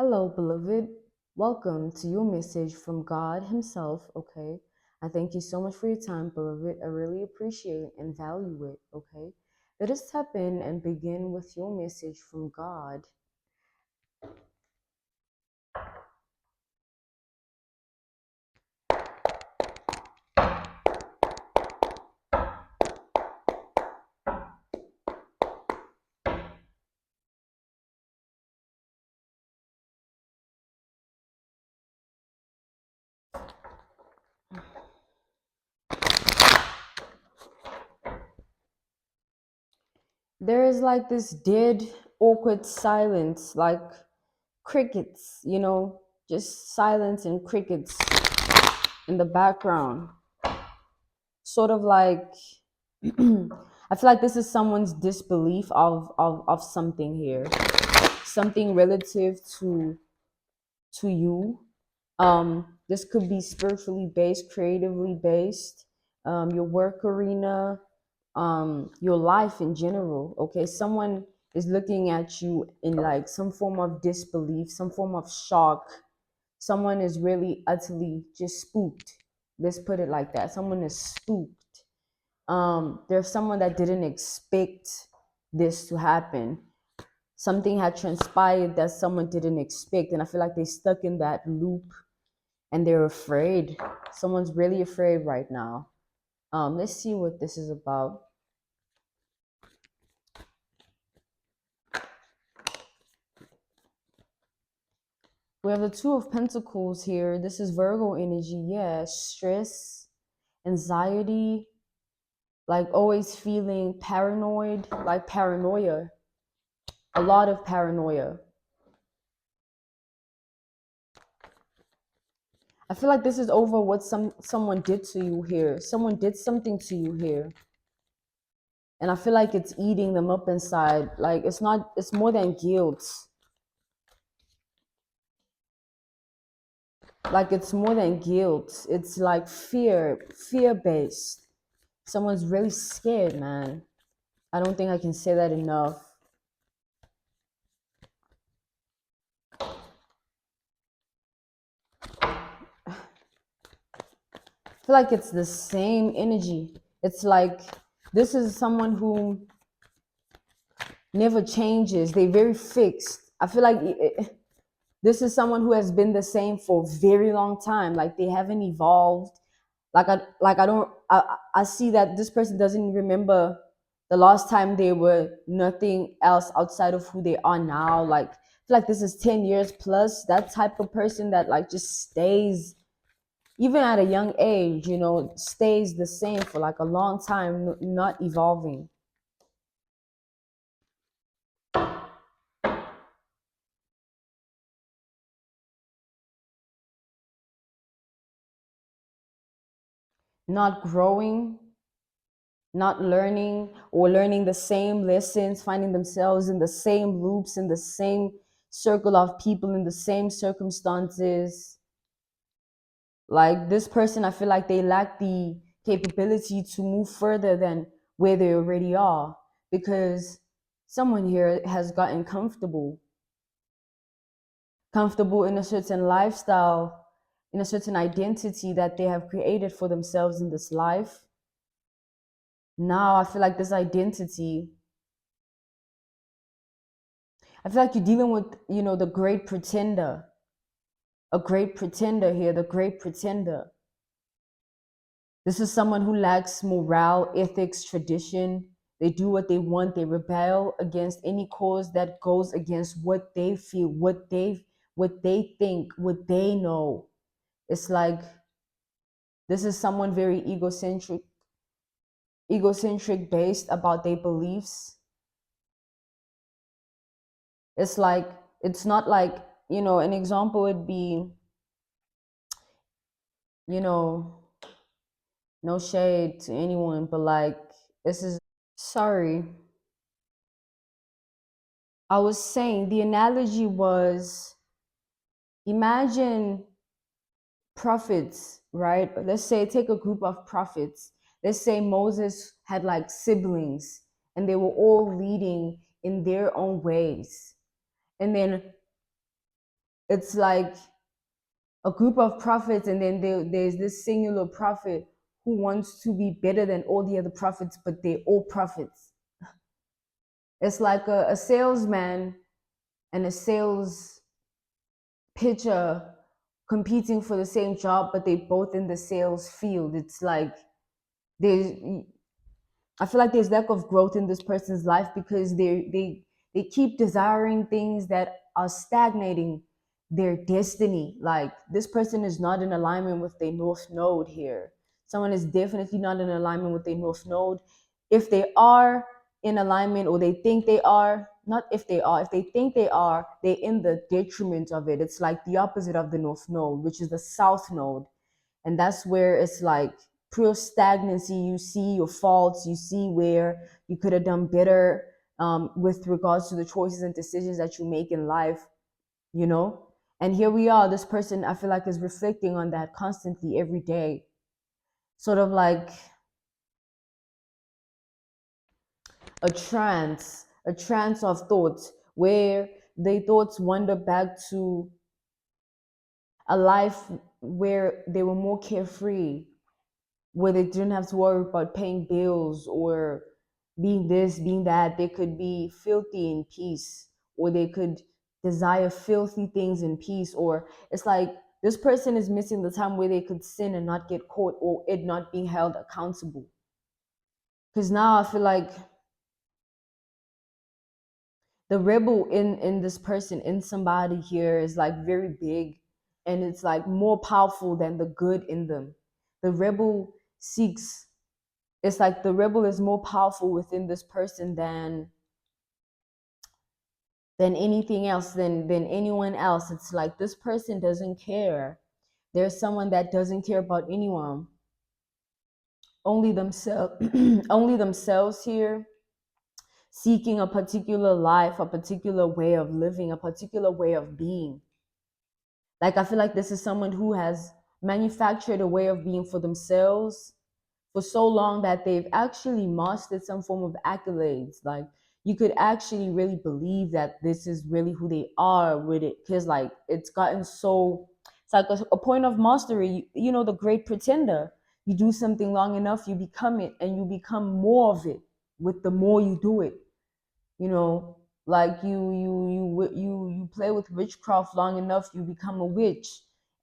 Hello, beloved. Welcome to your message from God Himself, okay? I thank you so much for your time, beloved. I really appreciate and value it, okay? Let us tap in and begin with your message from God. There is like this dead, awkward silence, like crickets, just silence and crickets in the background. Sort of like I feel like this is someone's disbelief of something here, something relative to you. This could be spiritually based, creatively based, your work arena, your life in general. Okay, someone is looking at you in like some form of disbelief, some form of shock. Someone is really utterly just spooked. Let's put it like that. Someone is spooked. There's someone that didn't expect this to happen. Something had transpired that someone didn't expect, and I feel like they're stuck in that loop and they're afraid. Someone's really afraid right now. Let's see what this is about. We have the Two of Pentacles here. This is Virgo energy. Yeah, stress, anxiety, like always feeling paranoid, like paranoia, a lot of paranoia. I feel like this is over what someone did to you here. Someone did something to you here. And I feel like it's eating them up inside. Like it's more than guilt. Like it's more than guilt. It's like fear based. Someone's really scared, man. I don't think I can say that enough. I feel like it's the same energy. It's like this is someone who never changes. They're very fixed. I feel like this is someone who has been the same for a very long time. Like they haven't evolved. I see that this person doesn't remember the last time they were nothing else outside of who they are now. Like I feel like this is 10 years plus. That type of person that like just stays even at a young age, stays the same for like a long time, not evolving. Not growing, not learning, or learning the same lessons, finding themselves in the same loops, in the same circle of people, in the same circumstances. Like this person, I feel like they lack the capability to move further than where they already are because someone here has gotten comfortable in a certain lifestyle, in a certain identity that they have created for themselves in this life. Now I feel like this identity, I feel like you're dealing with, the great pretender, a great pretender here, the great pretender. This is someone who lacks morale, ethics, tradition. They do what they want. They rebel against any cause that goes against what they feel, what they think, what they know. It's like this is someone very egocentric based about their beliefs. It's like it's not like, an example would be, you know, no shade to anyone, but like this is sorry. I was saying the analogy was imagine prophets, right? Let's say take a group of prophets. Let's say Moses had like siblings and they were all leading in their own ways. And then it's like a group of prophets, and then there's this singular prophet who wants to be better than all the other prophets, but they're all prophets. It's like a salesman and a sales pitcher competing for the same job, but they both in the sales field. It's like there's I feel like there's lack of growth in this person's life because they keep desiring things that are stagnating their destiny. Like this person is not in alignment with their north node here. Someone is definitely not in alignment with their north node. If they are in alignment, or they think they are, not if they are, if they think they are, they're in the detriment of it. It's like the opposite of the north node, which is the south node. And that's where it's like pure stagnancy. You see your faults, you see where you could have done better, with regards to the choices and decisions that you make in life, you know. And here we are, this person, I feel like, is reflecting on that constantly every day, sort of like a trance of thoughts, where their thoughts wander back to a life where they were more carefree, where they didn't have to worry about paying bills or being this, being that. They could be filthy in peace, or they could desire filthy things in peace. Or it's like this person is missing the time where they could sin and not get caught, or it not being held accountable. Because now I feel like the rebel in this person, in somebody here, is like very big, and it's like more powerful than the good in them. The rebel seeks, it's like the rebel is more powerful within this person than anything else, than anyone else. It's like this person doesn't care. There's someone that doesn't care about anyone, only themselves. Only themselves here, seeking a particular life, a particular way of living, a particular way of being. Like I feel like this is someone who has manufactured a way of being for themselves for so long that they've actually mastered some form of accolades. Like you could actually really believe that this is really who they are with it, because like it's gotten so, it's like a point of mastery. You know, the great pretender. You do something long enough, you become it, and you become more of it with the more you do it. You know, like you play with witchcraft long enough, you become a witch.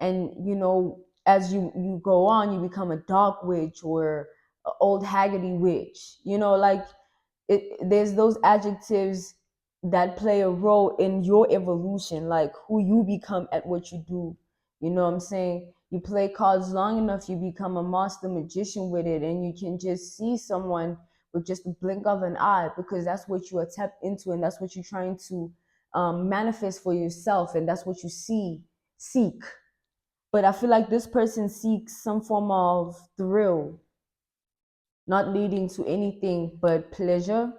And you know, as you go on, you become a dark witch, or a old haggerty witch. You know, like there's those adjectives that play a role in your evolution, like who you become at what you do. You know what I'm saying? You play cards long enough, you become a master magician with it, and you can just see someone with just a blink of an eye, because that's what you are tapped into, and that's what you're trying to manifest for yourself, and that's what you seek. But I feel like this person seeks some form of thrill, not leading to anything but pleasure.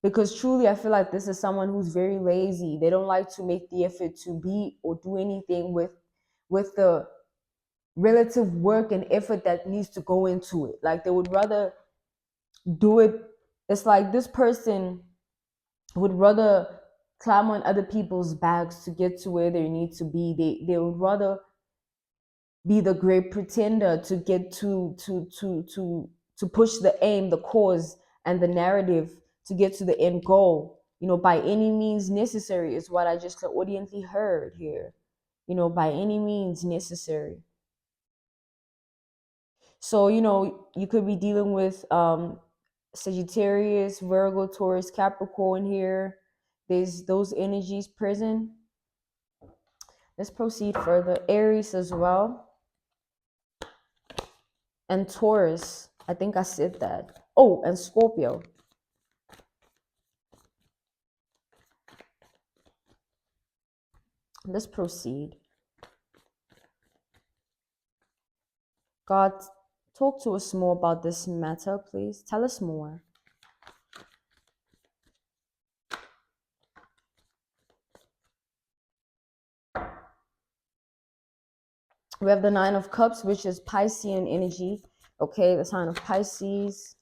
Because truly, I feel like this is someone who's very lazy. They don't like to make the effort to be or do anything with the relative work and effort that needs to go into it. Like they would rather do it. It's like this person would rather climb on other people's backs to get to where they need to be. They would rather be the great pretender to get to push the aim, the cause, and the narrative to get to the end goal. You know, by any means necessary is what I just audiently heard here. You know, by any means necessary. So, you know, you could be dealing with Sagittarius, Virgo, Taurus, Capricorn here. There's those energies present. Let's proceed further. Aries as well. And Taurus. I think I said that. Oh, and Scorpio. Let's proceed. God, talk to us more about this matter, please. Tell us more. We have the Nine of Cups, which is Piscean energy. Okay, the sign of Pisces.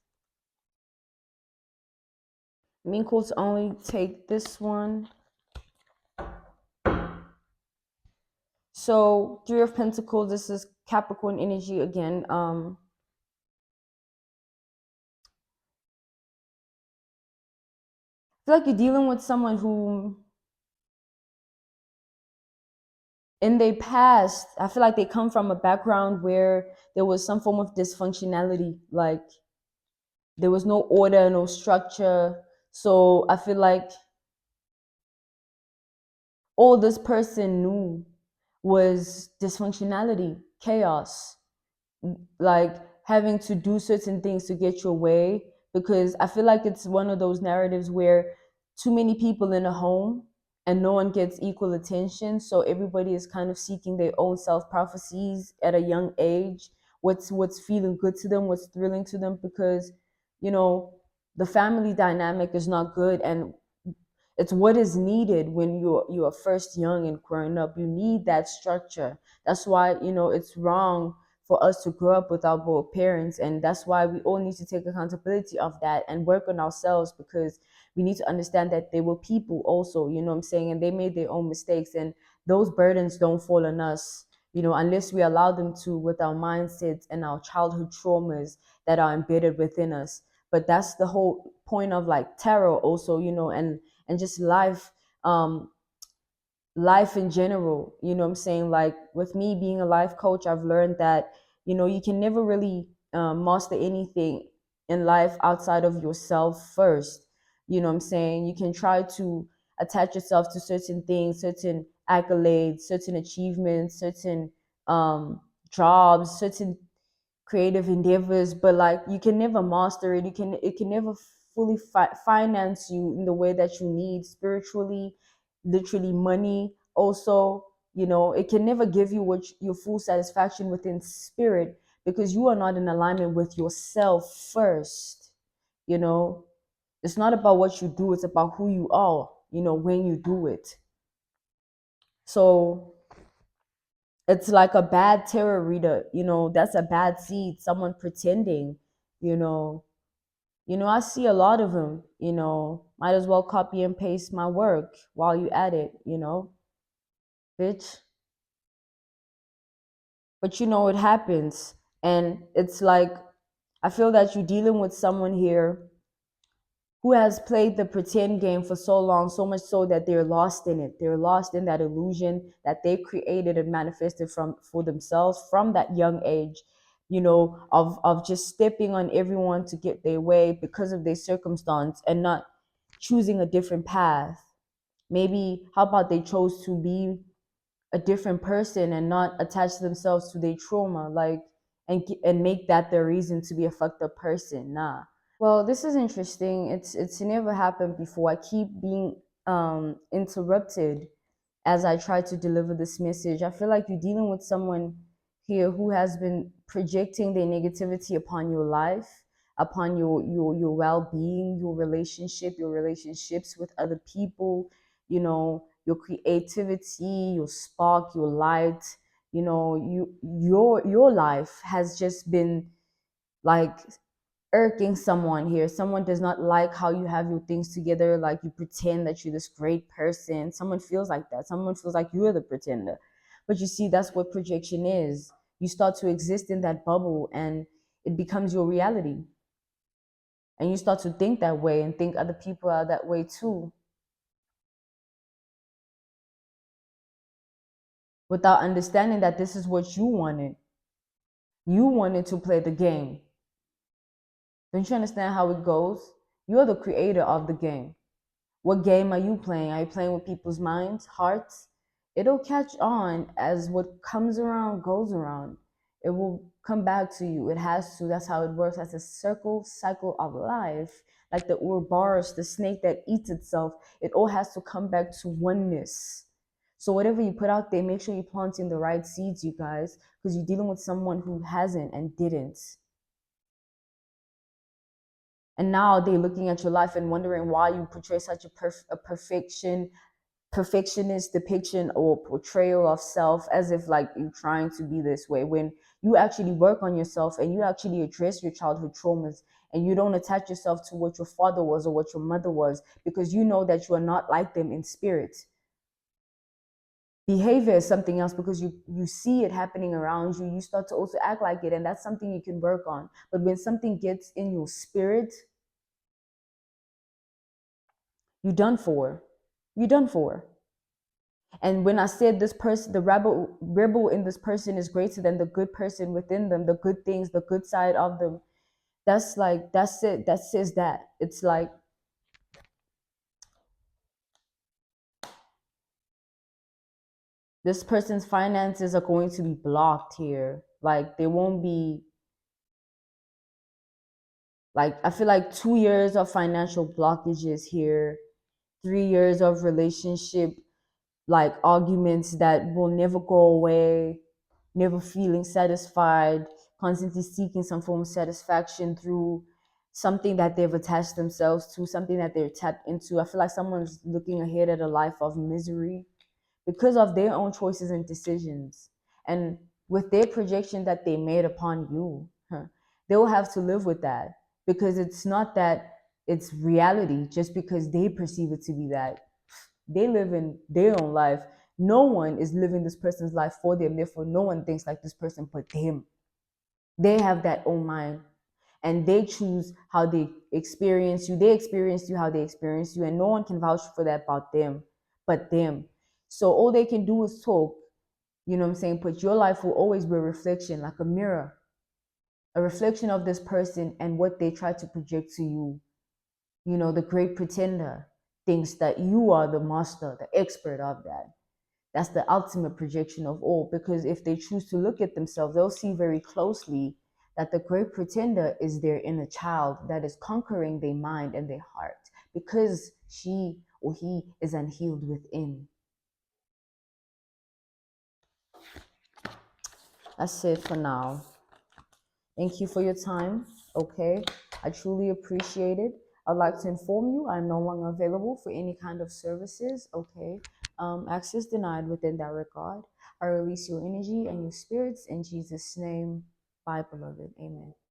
Minkles only take this one. So Three of Pentacles, this is Capricorn energy again. I feel like you're dealing with someone who in their past, I feel like they come from a background where there was some form of dysfunctionality, like there was no order, no structure. So I feel like all this person knew was dysfunctionality, chaos, like having to do certain things to get your way. Because I feel like it's one of those narratives where too many people in a home and no one gets equal attention, so everybody is kind of seeking their own self prophecies at a young age. What's feeling good to them, what's thrilling to them, because you know the family dynamic is not good, and it's what is needed when you're first young and growing up. You need that structure. That's why it's wrong for us to grow up without both parents, and that's why we all need to take accountability of that and work on ourselves, because we need to understand that they were people also, what I'm saying, and they made their own mistakes, and those burdens don't fall on us, unless we allow them to, with our mindsets and our childhood traumas that are embedded within us. But that's the whole point of like tarot also, and just life in general. What I'm saying, like with me being a life coach, I've learned that you can never really master anything in life outside of yourself first. What I'm saying, you can try to attach yourself to certain things, certain accolades, certain achievements, certain um jobs, certain creative endeavors, but like you can never master it. It can never fully finance you in the way that you need spiritually, literally money also. It can never give you your full satisfaction within spirit, because you are not in alignment with yourself first. you know it's not about what you do, it's about who you are, when you do it. So it's like a bad tarot reader, that's a bad seed, someone pretending. you know I see a lot of them. Might as well copy and paste my work while you at it, bitch. But it happens. And it's like, I feel that you're dealing with someone here who has played the pretend game for so long, so much so that they're lost in it. They're lost in that illusion that they created and manifested from for themselves from that young age, of just stepping on everyone to get their way because of their circumstance and not choosing a different path. Maybe how about they chose to be a different person and not attach themselves to their trauma, like, and make that their reason to be a fucked up person. Nah. Well, this is interesting. It's never happened before. I keep being interrupted as I try to deliver this message. I feel like you're dealing with someone here who has been projecting their negativity upon your life, upon your well-being, your relationships with other people, your creativity, your spark, your light. Your life has just been like irking someone here. Someone does not like how you have your things together, like you pretend that you're this great person. Someone feels like that. Someone feels like you're the pretender. But you see, that's what projection is. You start to exist in that bubble and it becomes your reality. And you start to think that way and think other people are that way too, without understanding that this is what you wanted. You wanted to play the game. Don't you understand how it goes? You're the creator of the game. What game are you playing? Are you playing with people's minds, hearts? It'll catch on as what comes around goes around. It will come back to you. It has to. That's how it works. That's a cycle of life. Like the Ouroboros, the snake that eats itself. It all has to come back to oneness. So whatever you put out there, make sure you're planting the right seeds, you guys, because you're dealing with someone who hasn't and didn't. And now they're looking at your life and wondering why you portray such a perfectionist depiction or portrayal of self, as if like you're trying to be this way, when you actually work on yourself and you actually address your childhood traumas, and you don't attach yourself to what your father was or what your mother was, because you know that you are not like them in spirit. behavior is something else, because you see it happening around you, you start to also act like it, and that's something you can work on. But when something gets in your spirit, you're done for. You're done for. And when I said this person, the rebel in this person is greater than the good person within them, the good things, the good side of them, that's like, that's it. That says that. It's like, this person's finances are going to be blocked here. Like, they won't be, like, I feel like 2 years of financial blockages here, 3 years of relationship, like, arguments that will never go away, never feeling satisfied, constantly seeking some form of satisfaction through something that they've attached themselves to, something that they're tapped into. I feel like someone's looking ahead at a life of misery because of their own choices and decisions. And with their projection that they made upon you, they will have to live with that, because it's not that it's reality just because they perceive it to be that. They live in their own life. No one is living this person's life for them. Therefore, no one thinks like this person but them. They have that own mind, and they choose how they experience you. They experience you how they experience you, and no one can vouch for that about them but them. So all they can do is talk. You know what I'm saying? But your life will always be a reflection, like a reflection of this person and what they try to project to you. You know, the great pretender thinks that you are the master, the expert of that. That's the ultimate projection of all, because if they choose to look at themselves, they'll see very closely that the great pretender is their inner child that is conquering their mind and their heart, because she or he is unhealed within. That's it for now. Thank you for your time. Okay, I truly appreciate it. I'd like to inform you I'm no longer available for any kind of services. Okay, access denied within that regard. I release your energy and your spirits in Jesus' name. Bye, beloved. Amen.